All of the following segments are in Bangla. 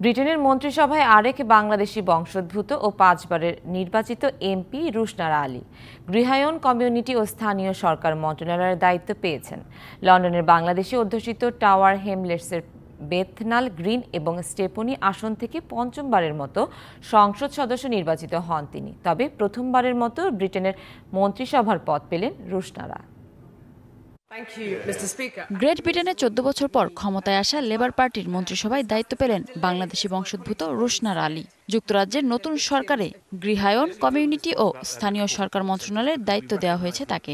ব্রিটেনের মন্ত্রিসভায় আরেক বাংলাদেশি বংশোদ্ভূত ও 5 বারের নির্বাচিত এমপি রুশনারা আলী গৃহায়ন, কমিউনিটি ও স্থানীয় সরকার মন্ত্রণালয়ের দায়িত্ব পেয়েছেন। লন্ডনের বাংলাদেশি অধ্যুষিত টাওয়ার হ্যামলেটসের বেথনাল গ্রিন এবং স্টেপনি আসন থেকে পঞ্চমবারের মতো সংসদ সদস্য নির্বাচিত হন তিনি। তবে প্রথমবারের মতো ব্রিটেনের মন্ত্রিসভার পদ পেলেন রুশনারা। গ্রেট ব্রিটেনে 14 বছর পর ক্ষমতায় আসা লেবার পার্টির মন্ত্রিসভায় দায়িত্ব পেলেন বাংলাদেশি বংশোদ্ভূত রুশনারা আলী। যুক্তরাজ্যের নতুন সরকারে গৃহায়ন, কমিউনিটি ও স্থানীয় সরকার মন্ত্রণালয়ের দায়িত্ব দেওয়া হয়েছে তাকে।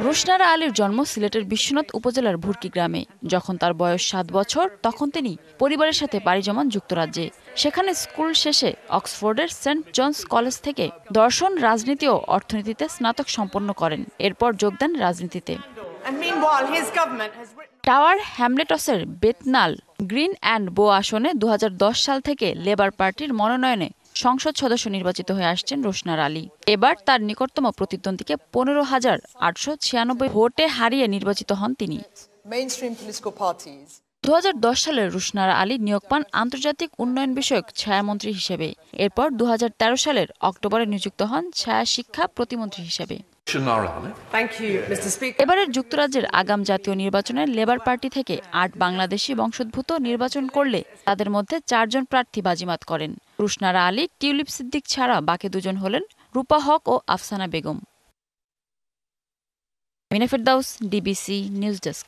রুশনারা আলীর জন্ম সিলেটের বিশ্বনাথ উপজেলার ভুরকি গ্রামে। যখন তার বয়স 7 বছর তখন তিনি পরিবারের সাথে পাড়ি জমান যুক্তরাজ্যে। সেখানে স্কুল শেষে অক্সফোর্ডের সেন্ট জনস কলেজ থেকে দর্শন, রাজনীতি ও অর্থনীতিতে স্নাতক সম্পন্ন করেন। এরপর যোগ দেন রাজনীতিতে। টাওয়ার হ্যামলেটসের বেথনাল গ্রিন অ্যান্ড বো আসনে 2010 সাল থেকে লেবার পার্টির মনোনয়নে সংসদ সদস্য নির্বাচিত হয়ে আসছেন রুশনারা আলী। এবার তার নিকটতম প্রতিদ্বন্দ্বীকে 15,896 ভোটে হারিয়ে নির্বাচিত হন তিনি। 2010 সালে রুশনারা আলী নিয়োগ পান আন্তর্জাতিক উন্নয়ন বিষয়ক ছায়ামন্ত্রী হিসেবে। এরপর 2013 সালের অক্টোবরে নিযুক্ত হন ছায়া শিক্ষা প্রতিমন্ত্রী হিসেবে। এবারের যুক্তরাজ্যের আগাম জাতীয় নির্বাচনে লেবার পার্টি থেকে 8 বাংলাদেশি বংশোদ্ভূত নির্বাচন করলে তাদের মধ্যে 4 জন প্রার্থী বাজিমাত করেন। রুশনারা আলী, টিউলিপ সিদ্দিক ছাড়া বাকি দুজন হলেন রূপা হক ও আফসানা বেগম। মিনা ফেরদাউস, ডিবিসি নিউজ ডেস্ক।